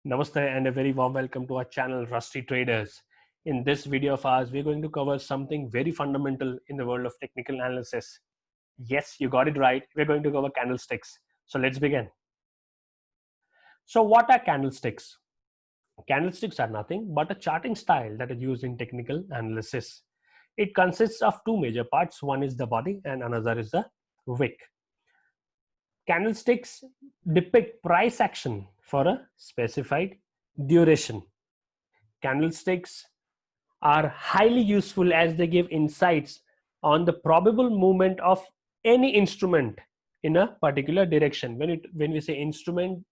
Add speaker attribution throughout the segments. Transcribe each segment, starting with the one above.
Speaker 1: Namaste and a very warm welcome to our channel Rusty Traders. In this video of ours, we're going to cover something very fundamental in the world of technical analysis. Yes, you got it right. We're going to cover candlesticks. So let's begin. So what are candlesticks? Candlesticks are nothing but a charting style that is used in technical analysis. It consists of two major parts. One is the body and another is the wick. Candlesticks depict price action for a specified duration. Candlesticks are highly useful as they give insights on the probable movement of any instrument in a particular direction. When we say instrument,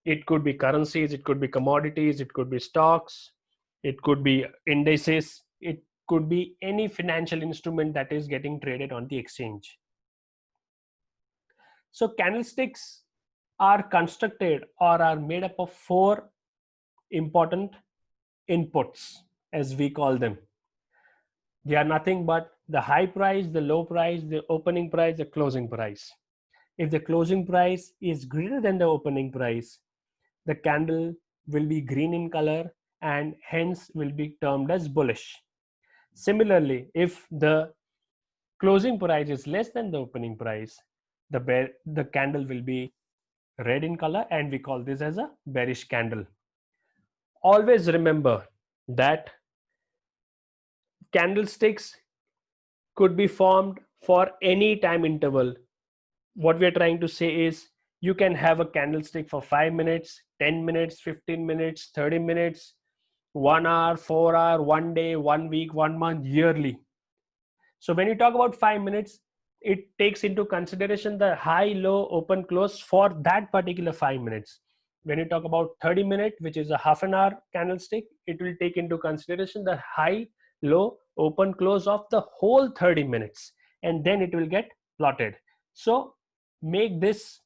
Speaker 1: it could be currencies, it could be commodities, it could be stocks, it could be indices, it could be any financial instrument that is getting traded on the exchange. So candlesticks are constructed or are made up of four important inputs, as we call them. They are nothing but the high price, the low price, the opening price, the closing price. If the closing price is greater than the opening price, the candle will be green in color and hence will be termed as bullish. Similarly, if the closing price is less than the opening price, the candle will be red in color and we call this as a bearish candle. Always remember that candlesticks could be formed for any time interval. What we are trying to say is you can have a candlestick for 5 minutes, 10 minutes, 15 minutes, 30 minutes, 1 hour, 4 hour, 1 day, 1 week, 1 month, yearly. So when you talk about 5 minutes, it takes into consideration the high, low, open, close for that particular 5 minutes. When you talk about 30 minutes, which is a half an hour candlestick, it will take into consideration the high, low, open, close of the whole 30 minutes, and then it will get plotted. So make this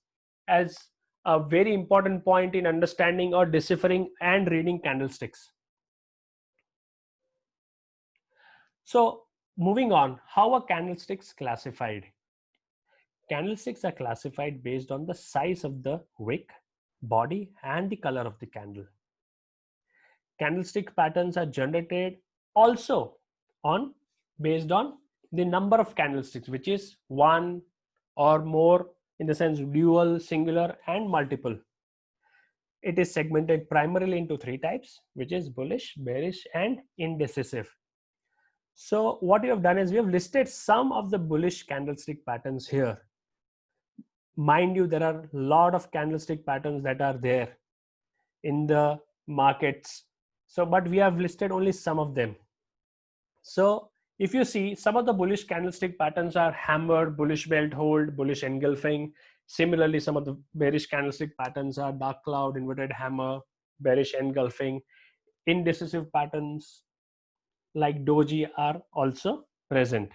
Speaker 1: as a very important point in understanding or deciphering and reading candlesticks. So moving on, how are candlesticks classified? Candlesticks are classified based on the size of the wick, body, and the color of the candle. Candlestick patterns are generated also based on the number of candlesticks, which is one or more, in the sense dual, singular, and multiple. It is segmented primarily into three types, which is bullish, bearish, and indecisive. So what we have done is we have listed some of the bullish candlestick patterns here. Mind you, there are a lot of candlestick patterns that are there in the markets. So, but we have listed only some of them. So if you see, some of the bullish candlestick patterns are hammer, bullish belt hold, bullish engulfing. Similarly, some of the bearish candlestick patterns are dark cloud, inverted hammer, bearish engulfing. Indecisive patterns like doji are also present.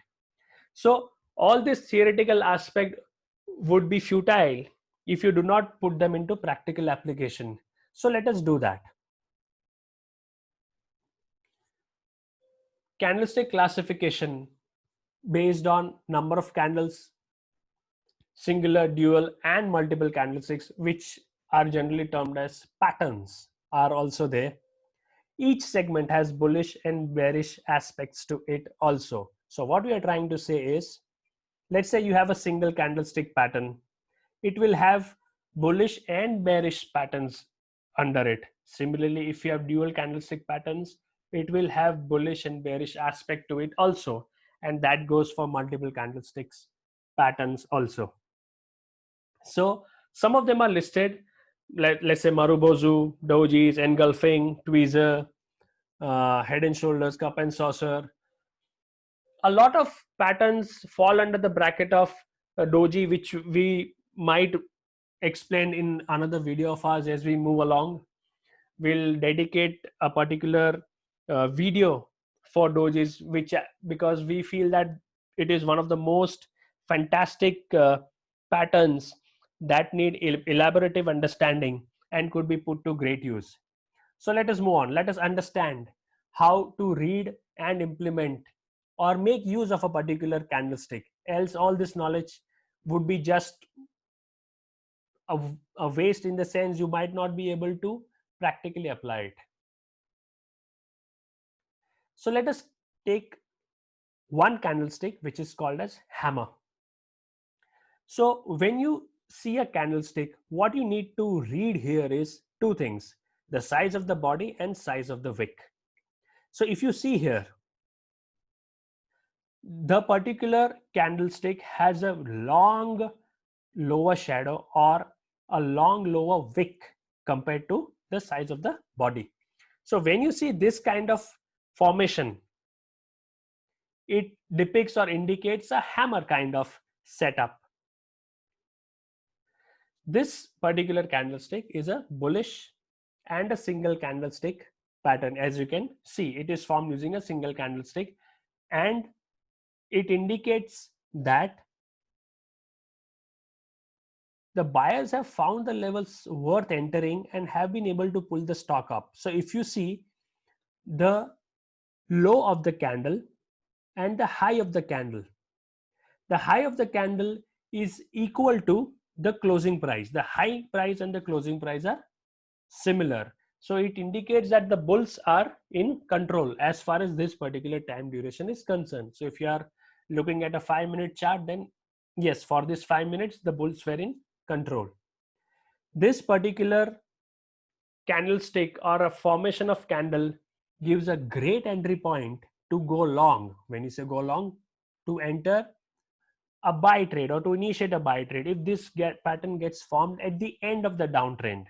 Speaker 1: So all this theoretical aspect would be futile if you do not put them into practical application. So let us do that. Candlestick classification based on number of candles, singular, dual, and multiple candlesticks, which are generally termed as patterns, are also there. Each segment has bullish and bearish aspects to it also. So what we are trying to say is, let's say you have a single candlestick pattern. It will have bullish and bearish patterns under it. Similarly, if you have dual candlestick patterns, it will have bullish and bearish aspect to it also. And that goes for multiple candlesticks patterns also. So some of them are listed. Let's say Marubozu, dojis, engulfing, tweezer, head and shoulders, cup and saucer. A lot of patterns fall under the bracket of doji, which we might explain in another video of ours as we move along. We'll dedicate a particular video for dojis, which because we feel that it is one of the most fantastic patterns that need elaborative understanding and could be put to great use. So let us move on. Let us understand how to read and implement or make use of a particular candlestick. Else all this knowledge would be just a waste, in the sense you might not be able to practically apply it. So let us take one candlestick which is called as hammer. So when you see a candlestick, what you need to read here is two things: the size of the body and size of the wick. So if you see here, the particular candlestick has a long lower shadow or a long lower wick compared to the size of the body. So when you see this kind of formation, it depicts or indicates a hammer kind of setup. This particular candlestick is a bullish and a single candlestick pattern. As you can see, it is formed using a single candlestick, and it indicates that the buyers have found the levels worth entering and have been able to pull the stock up. So if you see the low of the candle and the high of the candle, the high of the candle is equal to the closing price. The high price and the closing price are similar. So it indicates that the bulls are in control as far as this particular time duration is concerned. So if you are looking at a 5-minute chart, then yes, for this 5 minutes, the bulls were in control. This particular candlestick or a formation of candle gives a great entry point to go long. When you say go long, to enter a buy trade or to initiate a buy trade if this pattern gets formed at the end of the downtrend.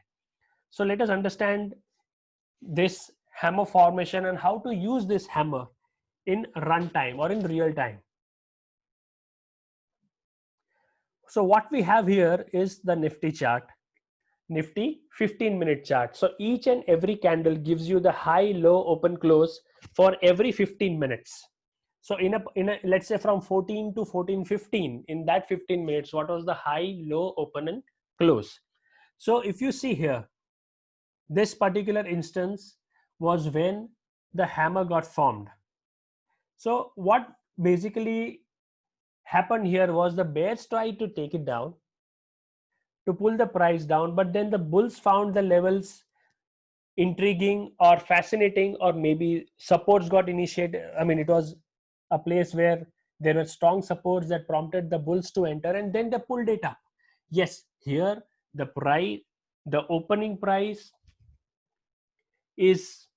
Speaker 1: So let us understand this hammer formation and how to use this hammer in runtime or in real time. So what we have here is the Nifty chart, Nifty 15-minute chart. So each and every candle gives you the high, low, open, close for every 15 minutes. So in a let's say from 14 to 14:15, in that 15 minutes, what was the high, low, open, and close? So if you see here, this particular instance was when the hammer got formed. So what basically happened here was the bears tried to take it down, to pull the price down, but then the bulls found the levels intriguing or fascinating, or maybe supports got initiated. I mean, it was a place where there were strong supports that prompted the bulls to enter, and then they pulled it up. Yes, here the price, the opening price is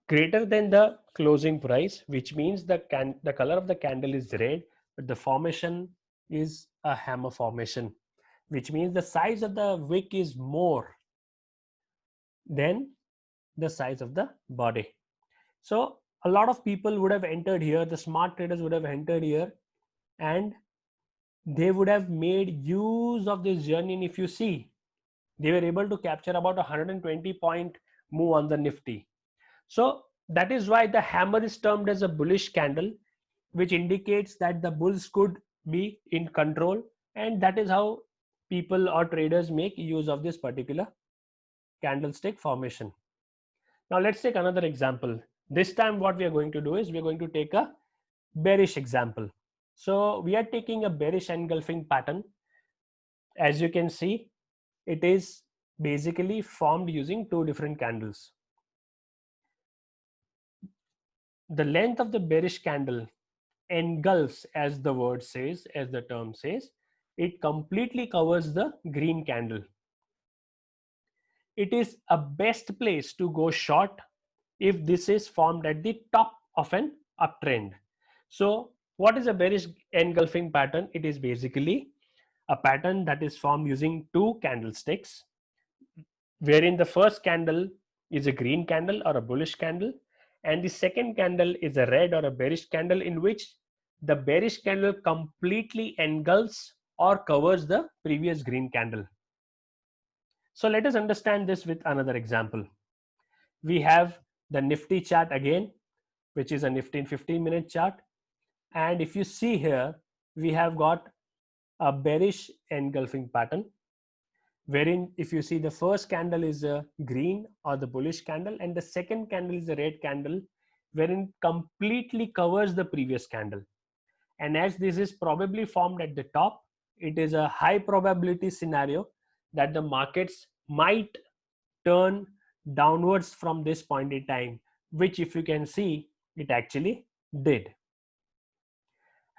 Speaker 1: greater than the closing price, which means the color of the candle is red, but the formation is a hammer formation, which means the size of the wick is more than the size of the body. So a lot of people would have entered here, the smart traders would have entered here, and they would have made use of this journey. And if you see, they were able to capture about 120 point move on the Nifty. So that is why the hammer is termed as a bullish candle, which indicates that the bulls could be in control, and that is how people or traders make use of this particular candlestick formation. Now let's take another example. This time what we are going to do is we are going to take a bearish example. So we are taking a bearish engulfing pattern. As you can see, it is basically formed using two different candles. The length of the bearish candle engulfs, as the word says, as the term says, it completely covers the green candle. It is a best place to go short if this is formed at the top of an uptrend. So what is a bearish engulfing pattern? It is basically a pattern that is formed using two candlesticks, wherein the first candle is a green candle or a bullish candle, and the second candle is a red or a bearish candle, in which the bearish candle completely engulfs or covers the previous green candle. So let us understand this with another example. We have the Nifty chart again, which is a Nifty 15-minute chart. And if you see here, we have got a bearish engulfing pattern, wherein if you see the first candle is a green or the bullish candle, and the second candle is a red candle, wherein completely covers the previous candle. And as this is probably formed at the top, it is a high probability scenario that the markets might turn downwards from this point in time, which if you can see, it actually did.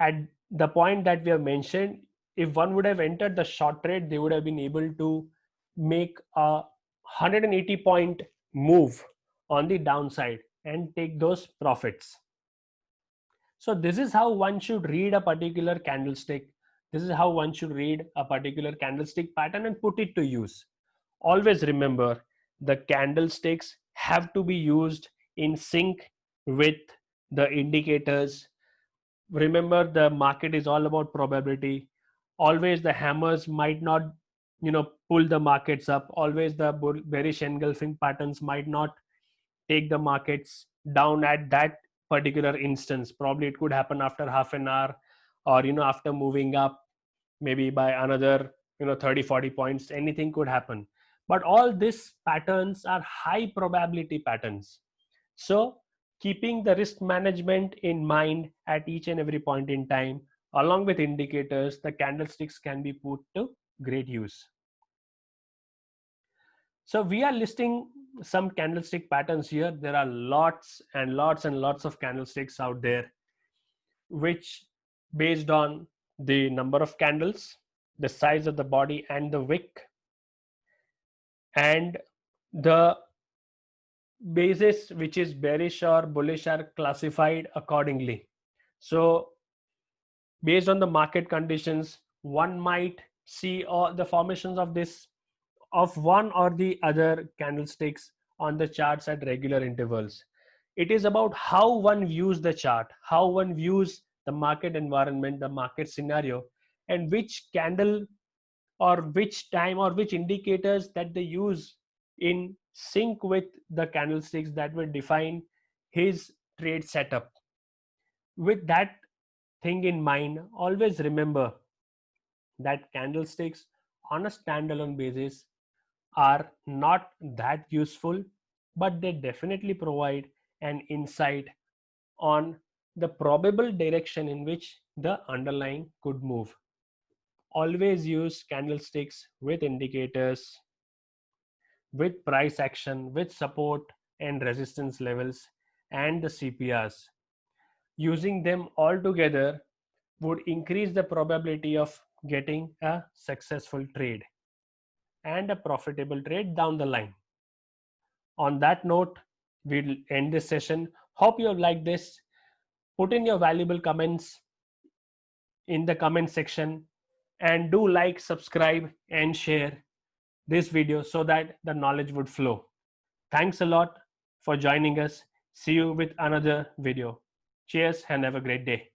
Speaker 1: At the point that we have mentioned, if one would have entered the short trade, they would have been able to make a 180 point move on the downside and take those profits. So this is how one should read a particular candlestick. This is how one should read a particular candlestick pattern and put it to use. Always remember, the candlesticks have to be used in sync with the indicators. Remember, the market is all about probability. Always the hammers might not, pull the markets up. Always the bearish engulfing patterns might not take the markets down at that particular instance. Probably it could happen after half an hour, or after moving up maybe by another 30-40 points. Anything could happen, but all these patterns are high probability patterns. So keeping the risk management in mind at each and every point in time, along with indicators, the candlesticks can be put to great use. So we are listing some candlestick patterns here. There are lots and lots and lots of candlesticks out there, which based on the number of candles, the size of the body and the wick, and the basis which is bearish or bullish are classified accordingly. So based on the market conditions, one might see all the formations of one or the other candlesticks on the charts at regular intervals. It is about how one views the chart, how one views the market environment, the market scenario, and which candle or which time or which indicators that they use in sync with the candlesticks that will define his trade setup. With that thing in mind, always remember that candlesticks on a standalone basis are not that useful, but they definitely provide an insight on the probable direction in which the underlying could move. Always use candlesticks with indicators, with price action, with support and resistance levels, and the CPRs. Using them all together would increase the probability of getting a successful trade and a profitable trade down the line. On that note, we'll end this session. Hope you have liked this. Put in your valuable comments in the comment section, and do like, subscribe, and share this video so that the knowledge would flow. Thanks a lot for joining us. See you with another video. Cheers and have a great day.